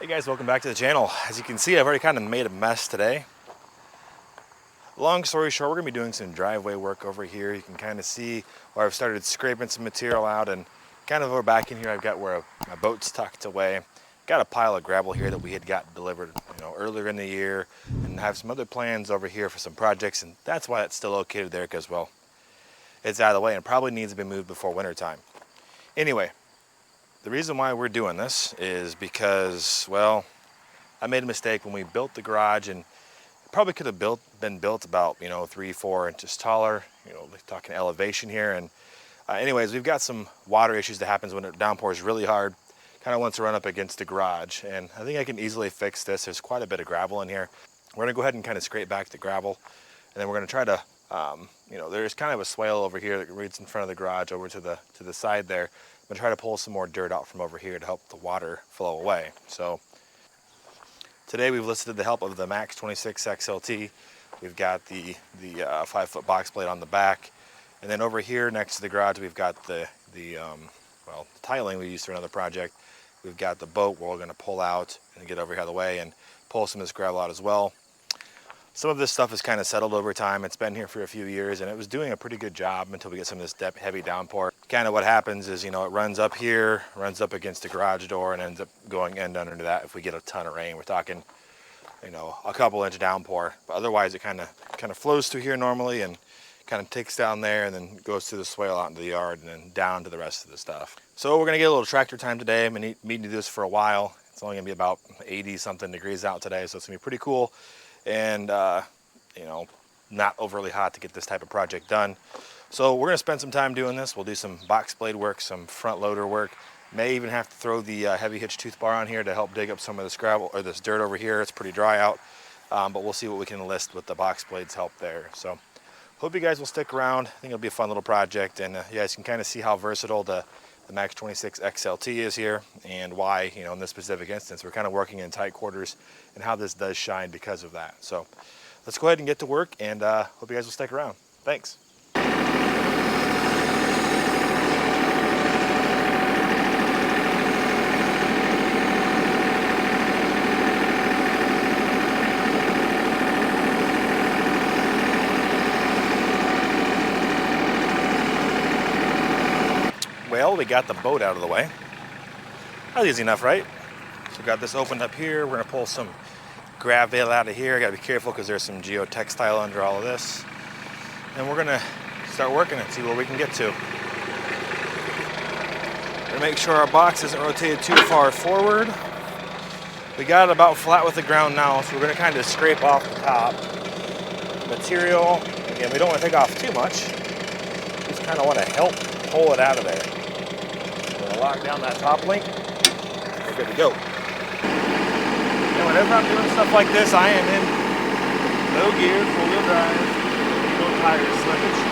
Hey guys, welcome back to the channel. As you can see, I've already kind of made a mess today. Long story short, we're gonna be doing some driveway work over here. You can kind of see where I've started scraping some material out, and kind of over back in here I've got where my boat's tucked away. Got a pile of gravel here that we had got delivered earlier in the year, and have some other plans over here for some projects, and that's why it's still located there, because well, it's out of the way and probably needs to be moved before winter time. Anyway, the reason why we're doing this is because, well, I made a mistake when we built the garage, and it probably could have been built about 3-4 inches taller. Talking elevation here. And anyways, we've got some water issues that happens when it downpours really hard. Kind of wants to run up against the garage, and I think I can easily fix this. There's quite a bit of gravel in here. We're gonna go ahead and kind of scrape back the gravel, and then we're gonna try to there's kind of a swale over here that leads in front of the garage over to the side there. I'm gonna try to pull some more dirt out from over here to help the water flow away. So today we've listed the help of the Max 26 XLT. We've got the 5-foot box plate on the back, and then over here next to the garage we've got the tiling we used for another project. We've got the boat we're going to pull out and get over here out of the way and pull some of this gravel out as well. Some of this stuff is kind of settled over time. It's been here for a few years, and it was doing a pretty good job until we get some of this heavy downpour. Kind of what happens is, it runs up here, runs up against the garage door, and ends up going end under that if we get a ton of rain. We're talking, a couple inch downpour. But otherwise, it kind of flows through here normally and kind of takes down there and then goes through the swale out into the yard and then down to the rest of the stuff. So we're gonna get a little tractor time today. I'm gonna need to do this for a while. It's only gonna be about 80 something degrees out today, so it's gonna be pretty cool. And not overly hot to get this type of project done. So we're gonna spend some time doing this. We'll do some box blade work, some front loader work. May even have to throw the heavy hitch tooth bar on here to help dig up some of this gravel or this dirt over here. It's pretty dry out, but we'll see what we can enlist with the box blades help there. So hope you guys will stick around. I think it'll be a fun little project, and you guys can kind of see how versatile the Max 26 XLT is here, and why, in this specific instance, we're kind of working in tight quarters, and how this does shine because of that. So let's go ahead and get to work, and hope you guys will stick around. Thanks. Well, we got the boat out of the way. That was easy enough, right? So we got this opened up here. We're gonna pull some gravel out of here. I gotta be careful because there's some geotextile under all of this. And we're gonna start working and see where we can get to. We're gonna make sure our box isn't rotated too far forward. We got it about flat with the ground now, so we're gonna kind of scrape off the top material. Again, we don't want to take off too much. Just kind of want to help pull it out of there. Lock down that top link, we're good to go. And whenever I'm doing stuff like this, I am in low gear, 4-wheel drive, no tire slippage.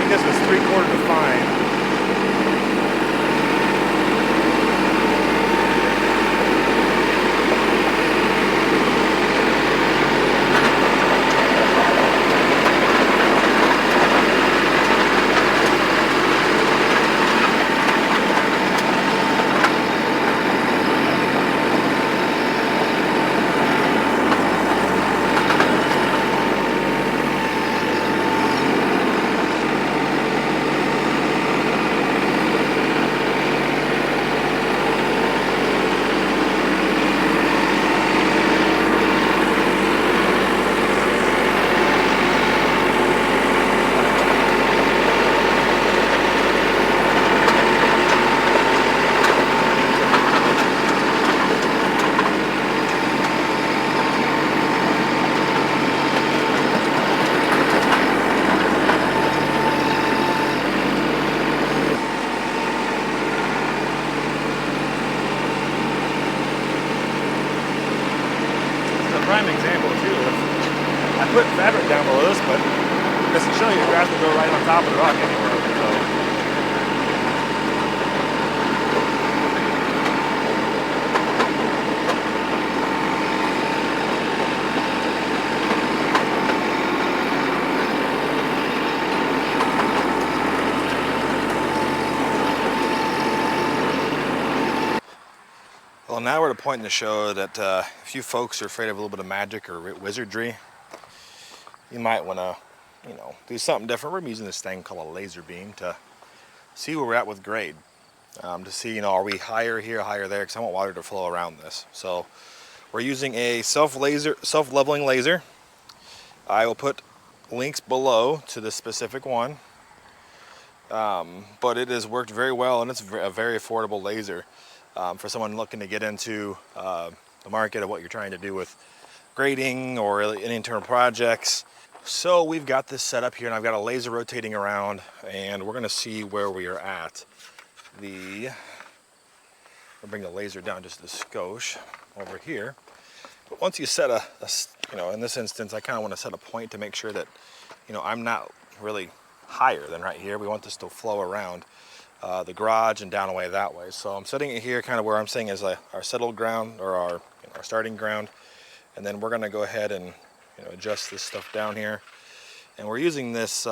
This was 3/4 fine. prime example too. I put fabric down below this, but just to show you, grass will go right on top of the rock anywhere. So. Well, now we're at a point in the show that if you folks are afraid of a little bit of magic or wizardry, you might want to, do something different. We're using this thing called a laser beam to see where we're at with grade. To see, are we higher here, higher there? Because I want water to flow around this. So we're using a self-leveling laser. I will put links below to the specific one, but it has worked very well, and it's a very affordable laser. For someone looking to get into the market of what you're trying to do with grading or any internal projects. So we've got this set up here, and I've got a laser rotating around, and we're going to see where we are at. I'll bring the laser down just a skosh over here. But once you set in this instance, I kind of want to set a point to make sure that, I'm not really higher than right here. We want this to flow around the garage and down away that way. So I'm setting it here kind of where I'm saying is our settled ground, or our starting ground, and then we're going to go ahead and adjust this stuff down here. And we're using this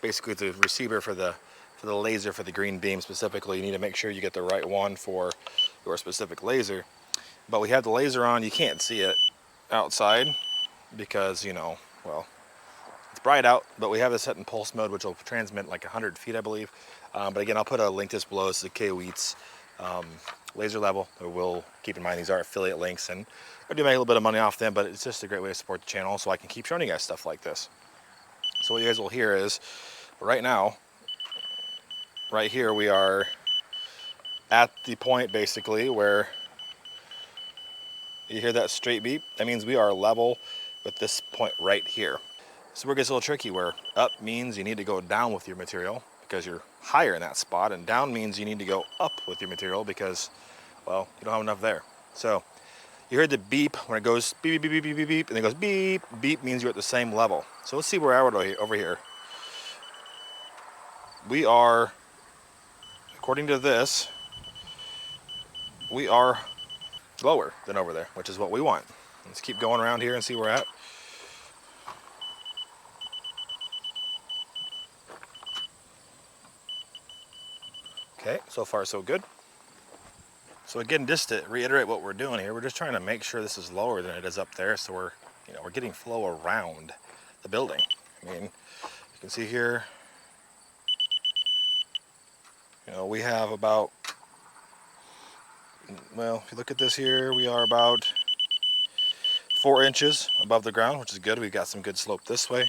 basically the receiver for the laser for the green beam specifically. You need to make sure you get the right one for your specific laser. But we have the laser on. You can't see it outside because it's bright out, but we have this set in pulse mode, which will transmit like 100 feet, I believe. But again, I'll put a link just below. It's the Kaiweets Laser level. We'll keep in mind these are affiliate links, and I do make a little bit of money off them, but it's just a great way to support the channel so I can keep showing you guys stuff like this. So what you guys will hear is, right now, right here, we are at the point basically where you hear that straight beep. That means we are level with this point right here. So where it gets a little tricky, where up means you need to go down with your material because you're higher in that spot, and down means you need to go up with your material because, well, you don't have enough there. So you heard the beep when it goes beep, beep, beep, beep, beep, beep, and it goes beep. Beep means you're at the same level. So let's see where we're at over here. We are, according to this, we are lower than over there, which is what we want. Let's keep going around here and see where we're at. Okay, so far so good. So again, just to reiterate what we're doing here, we're just trying to make sure this is lower than it is up there, so we're getting flow around the building. I mean, you can see here, we have about, well, if you look at this here, we are about 4 inches above the ground, which is good. We've got some good slope this way.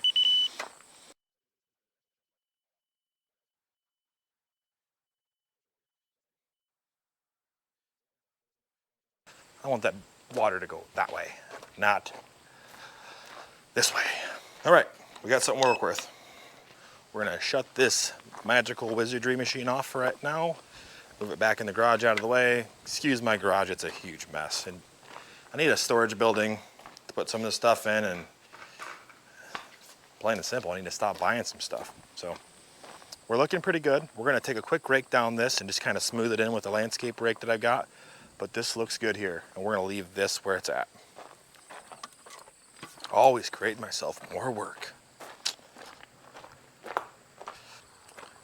I want that water to go that way, not this way. All right, we got something to work with. We're gonna shut this magical wizardry machine off for right now, move it back in the garage out of the way. Excuse my garage, it's a huge mess. And I need a storage building to put some of this stuff in, and plain and simple, I need to stop buying some stuff. So we're looking pretty good. We're gonna take a quick rake down this and just kind of smooth it in with the landscape rake that I've got. But this looks good here, and we're gonna leave this where it's at. Always create myself more work.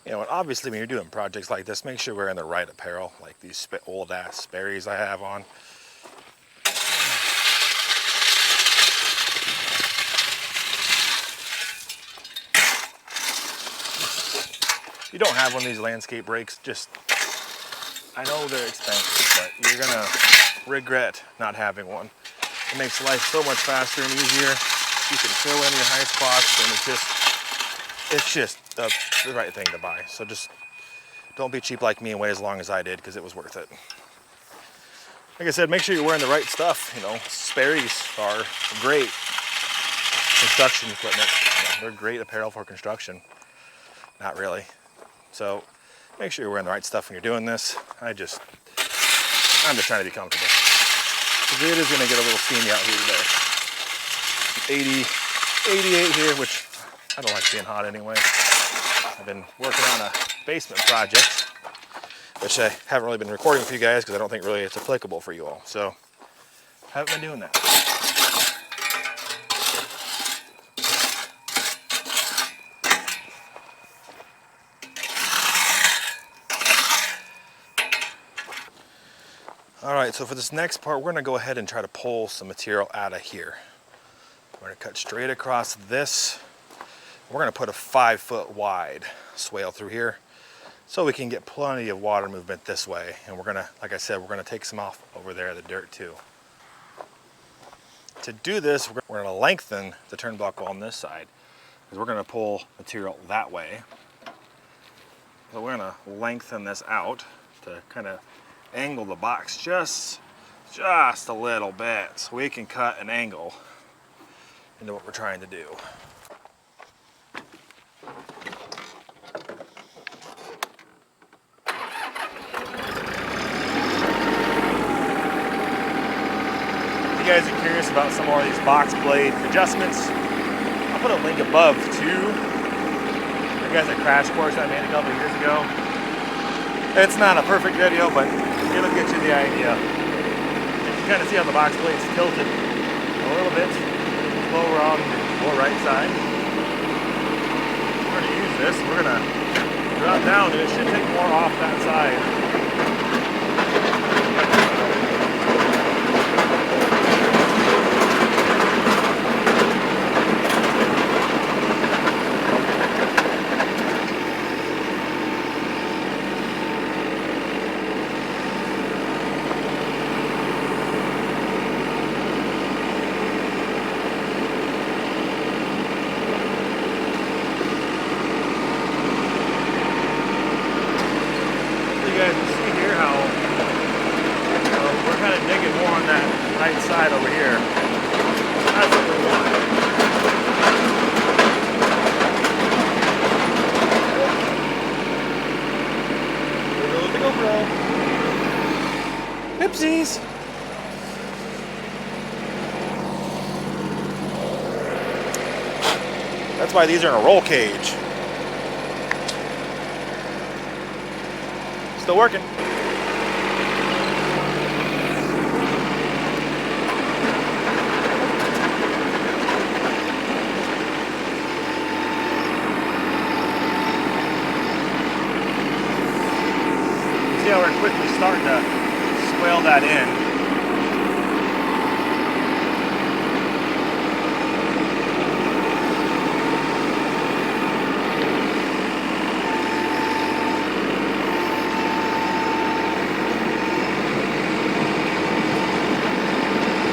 And obviously when you're doing projects like this, make sure we're in the right apparel, like these old ass Sperry's I have on. If you don't have one of these landscape rakes, I know they're expensive, but you're gonna regret not having one. It makes life so much faster and easier. You can fill in your high spots, and it's just the right thing to buy. So just don't be cheap like me and wait as long as I did, because it was worth it. Like I said, make sure you're wearing the right stuff. Sperry's are great construction equipment. They're great apparel for construction. Not really. So make sure you're wearing the right stuff when you're doing this. I'm just trying to be comfortable. Because it is going to get a little steamy out here today. 88 here, which I don't like being hot anyway. I've been working on a basement project, which I haven't really been recording for you guys because I don't think really it's applicable for you all. So haven't been doing that. All right, so for this next part, we're gonna go ahead and try to pull some material out of here. We're gonna cut straight across this. We're gonna put a 5-foot wide swale through here so we can get plenty of water movement this way. And we're gonna, like I said, we're gonna take some off over there, the dirt too. To do this, we're gonna lengthen the turnbuckle on this side because we're gonna pull material that way. So we're gonna lengthen this out to kind of angle the box just a little bit so we can cut an angle into what we're trying to do. If you guys are curious about some more of these box blade adjustments, I'll put a link above to the guys at Crash Course I made a couple years ago. It's not a perfect video, but it'll get you the idea. You can kind of see how the box blade's tilted a little bit lower on the lower right side. We're going to use this. We're going to drop down, and it should take more off that side. Side over here. That's what we want. There goes the GoPro. Oopsies. That's why these are in a roll cage. Still working. See how we're quickly starting to swale that in.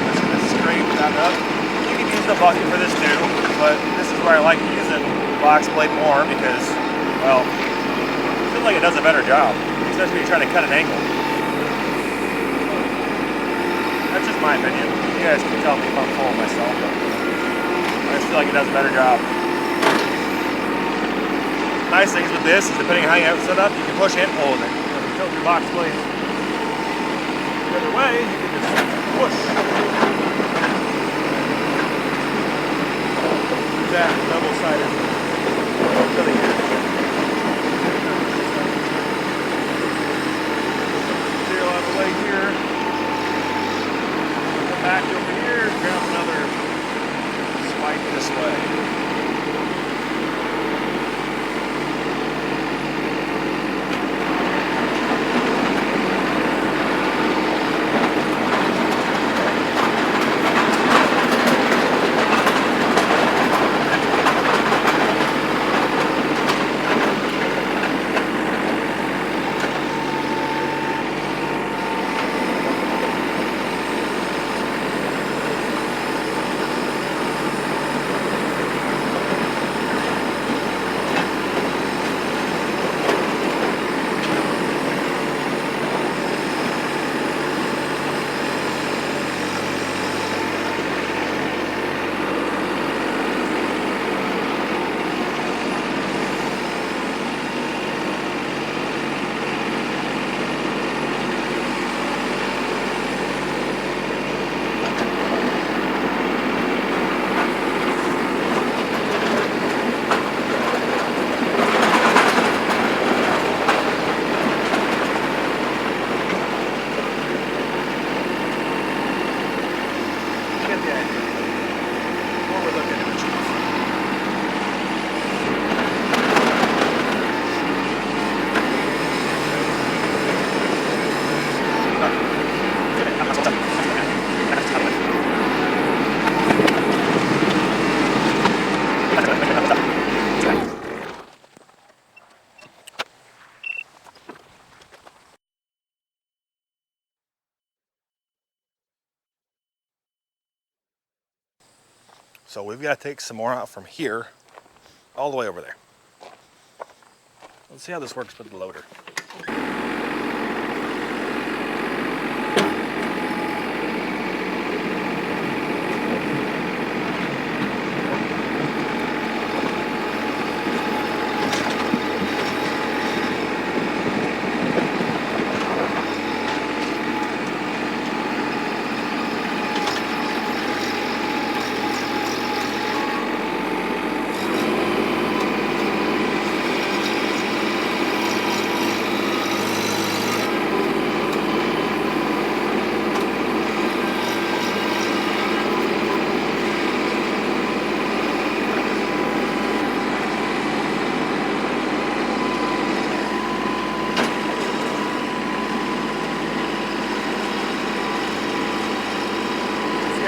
Just gonna scrape that up. You can use the bucket for this too, but this is where I like using box blade more because, well, I feel like it does a better job. Especially when you're trying to cut an angle. That's just my opinion. You guys can tell me if I'm full of myself, but I just feel like it does a better job. Nice things with this is depending on how you have it set up, you can push and pull with it. If you tilt your box blade the other way, you can just push. That double-sided cutting edge. Way here, come back over here, grab another spike this way. So we've got to take some more out from here all the way over there. Let's see how this works with the loader.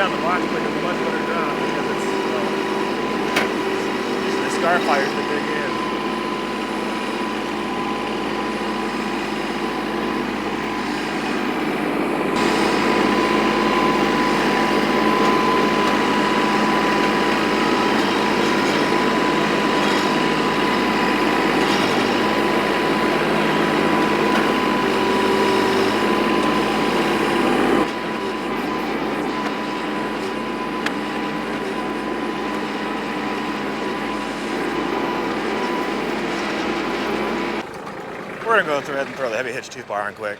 On the box, like it's a much better job because it's the scar fires to dig in. We're gonna go through and throw the heavy hitch tooth bar on quick.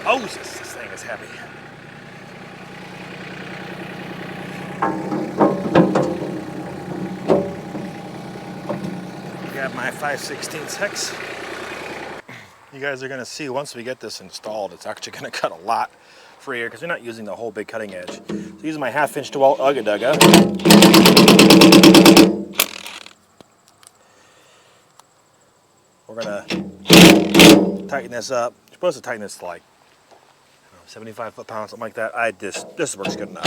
Oh, this thing is heavy. Grab my 5/16 hex. You guys are gonna see once we get this installed, it's actually gonna cut a lot freer because we're not using the whole big cutting edge. So using my 1/2 inch DeWalt Ugga Dugga. We're gonna tighten this up. You're supposed to tighten this to like 75 foot-pounds, something like that. This works good enough.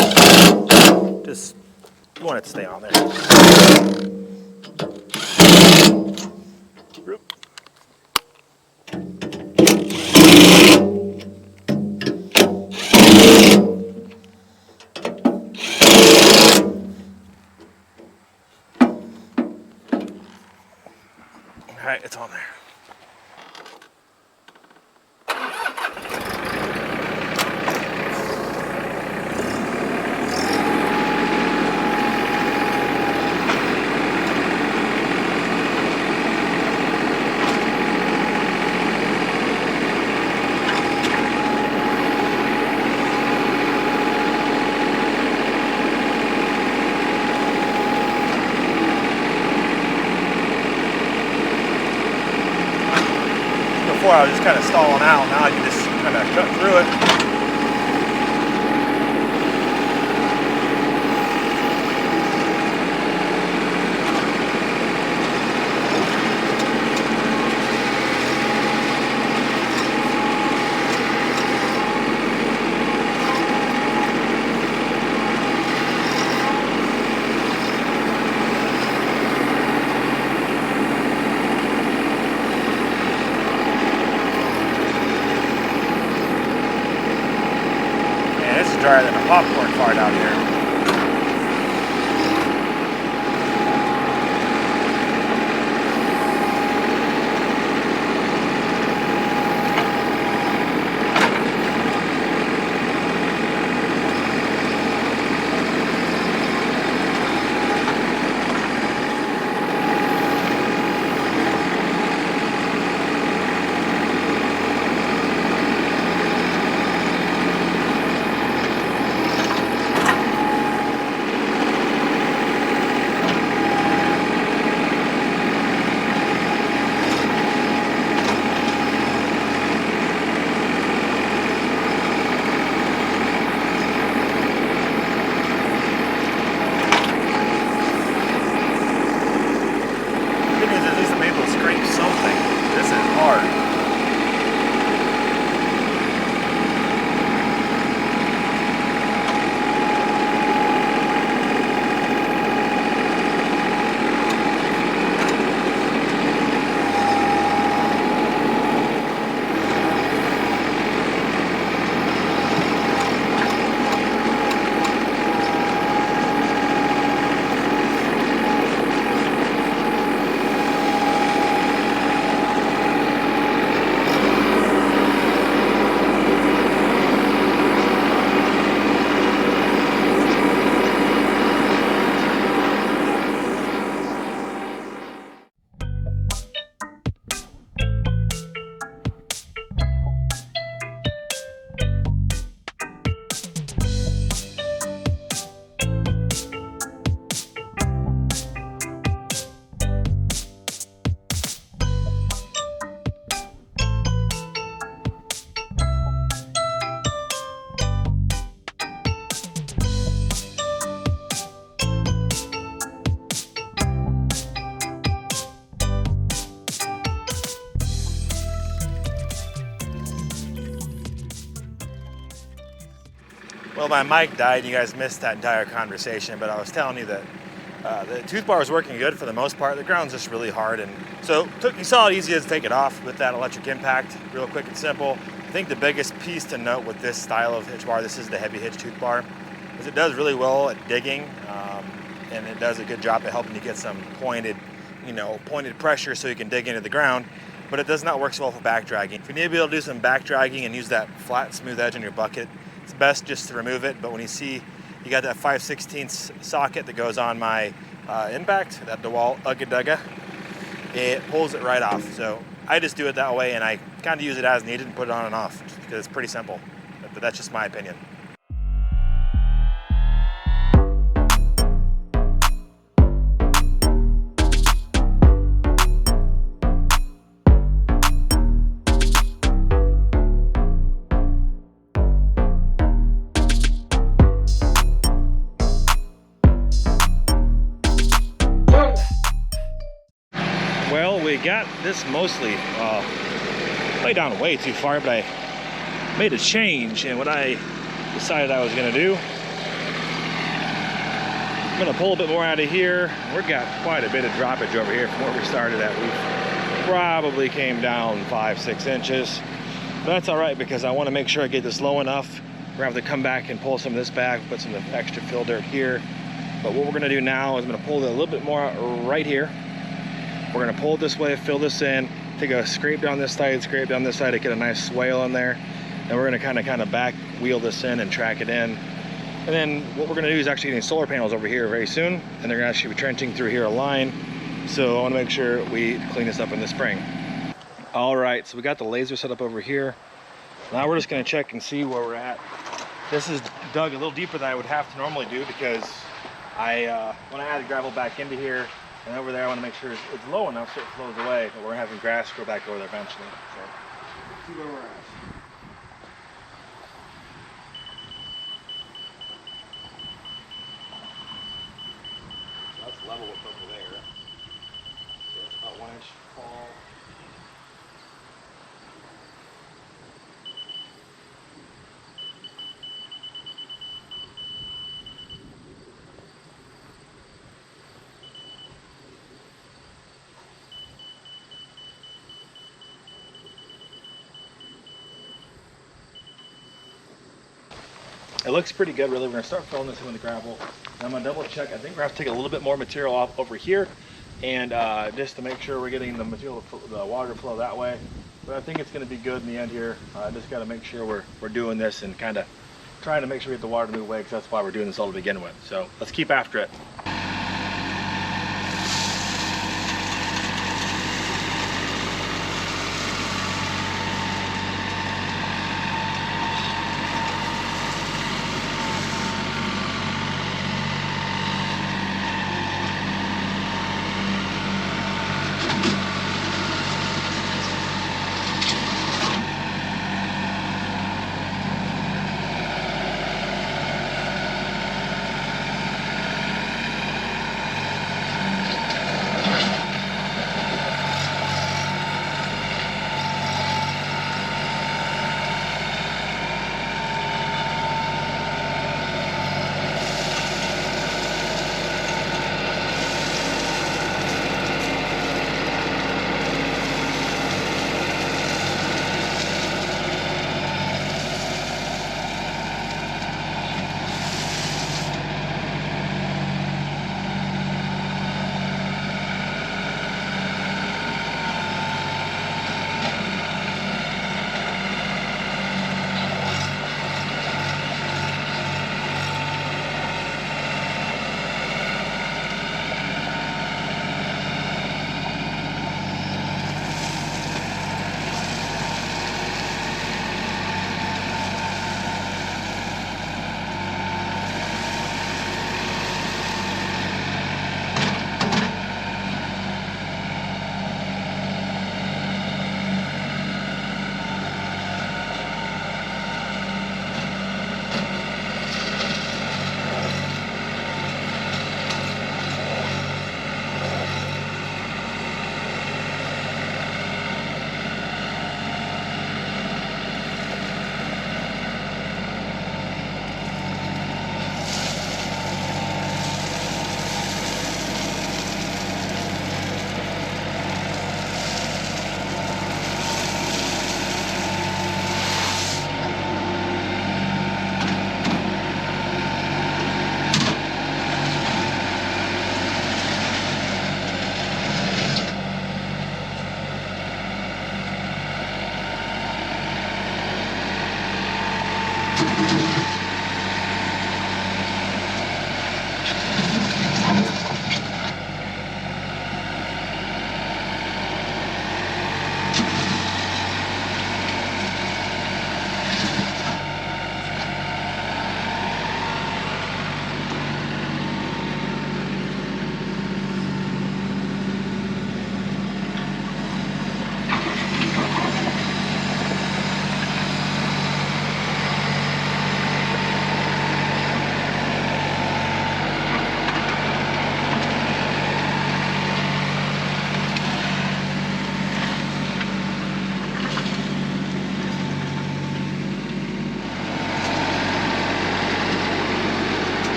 Just you want it to stay on there. All right, it's on there. Before I was just kind of stalling out, now I can just kind of cut through it. Drier than a popcorn fart out here. Well, my mic died and you guys missed that entire conversation, but I was telling you that the tooth bar was working good for the most part. The ground's just really hard, and so you saw it easy as to take it off with that electric impact, real quick and simple. I think the biggest piece to note with this style of hitch bar, this is the heavy hitch tooth bar, is it does really well at digging, and it does a good job at helping you get some pointed pressure so you can dig into the ground. But it does not work so well for back dragging. If you need to be able to do some back dragging and use that flat, smooth edge on your bucket, it's best just to remove it. But when you see you got that 5/16 socket that goes on my impact, that DeWalt Ugga Dugga, it pulls it right off. So I just do it that way, and I kind of use it as needed and put it on and off because it's pretty simple. But that's just my opinion. Well, we got this mostly laid down way too far, but I made a change in what I decided I was going to do. I'm going to pull a bit more out of here. We've got quite a bit of droppage over here from where we started at. We probably came down 5-6 inches. But that's all right because I want to make sure I get this low enough. We're going to have to come back and pull some of this back, put some of the extra fill dirt here. But what we're going to do now is I'm going to pull it a little bit more right here. We're going to pull it this way, fill this in, take a scrape down this side to get a nice swale in there. And we're going to kind of back wheel this in and track it in. And then what we're going to do is actually getting solar panels over here very soon. And they're going to actually be trenching through here a line. So I want to make sure we clean this up in the spring. All right, so we got the laser set up over here. Now we're just going to check and see where we're at. This is dug a little deeper than I would have to normally do because when I add the gravel back into here, and over there, I want to make sure it's low enough so it flows away, but we're having grass grow back over there eventually. So, let's see where we're at. So that's level with over there. So it's about 1 inch fall. It looks pretty good, really. We're gonna start filling this in with the gravel. I'm gonna double check. I think we're gonna have to take a little bit more material off over here, and just to make sure we're getting the material, the water flow that way. But I think it's gonna be good in the end here. I just gotta make sure we're doing this and kind of trying to make sure we get the water to move away, because that's why we're doing this all to begin with. So let's keep after it.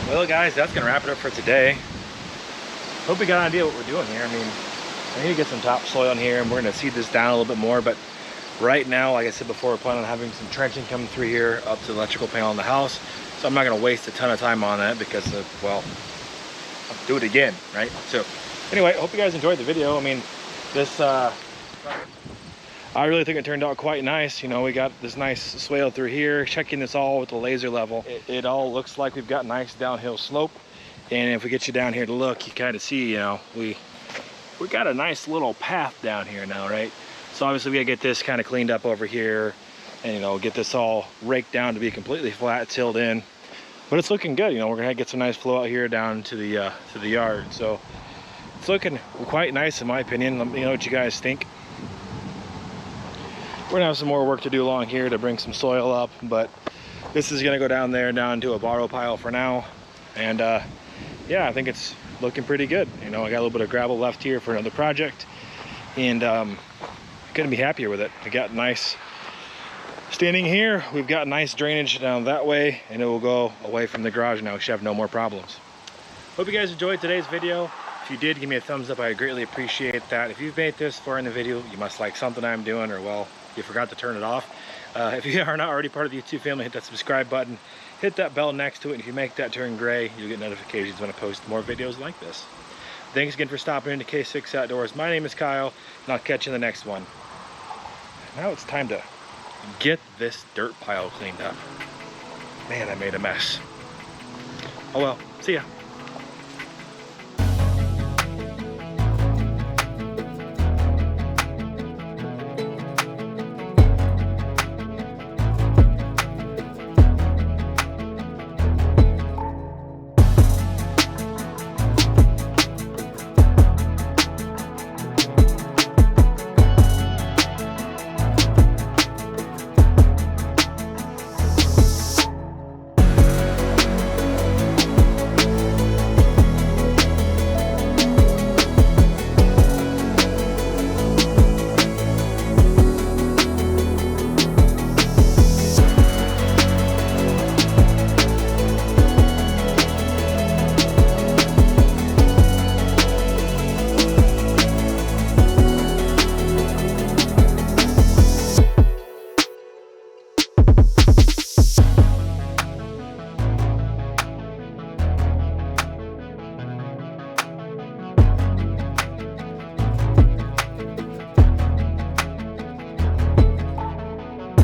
Well guys, that's gonna wrap it up for today. Hope you got an idea what we're doing here. I mean, I need to get some topsoil in here and we're gonna seed this down a little bit more, but right now, like I said before, we're planning on having some trenching coming through here up to the electrical panel in the house. So I'm not gonna waste a ton of time on that because of, well, I'll do it again, right? So anyway, I hope you guys enjoyed the video. I mean, this, I really think it turned out quite nice. You know, we got this nice swale through here, checking this all with the laser level. It all looks like we've got a nice downhill slope. And if we get you down here to look, you kind of see, you know, we got a nice little path down here now, right? So obviously we gotta get this kind of cleaned up over here and, you know, get this all raked down to be completely flat, tilled in. But it's looking good. You know, we're gonna get some nice flow out here down to the yard. So it's looking quite nice in my opinion. Let me know what you guys think. We're gonna have some more work to do along here to bring some soil up, but this is gonna go down there, down to a borrow pile for now. And yeah, I think it's looking pretty good. You know, I got a little bit of gravel left here for another project, and couldn't be happier with it. I got nice, standing here, we've got nice drainage down that way, and it will go away from the garage now. We should have no more problems. Hope you guys enjoyed today's video. If you did, give me a thumbs up. I greatly appreciate that. If you've made this far in the video, you must like something I'm doing, or well, you forgot to turn it off. If you are not already part of the YouTube family, hit that subscribe button, hit that bell next to it, and if you make that turn gray, you'll get notifications when I post more videos like this. Thanks again for stopping into K6 Outdoors. My name is Kyle, and I'll catch you in the next one. Now it's time to get this dirt pile cleaned up. Man, I made a mess. Oh well, see ya.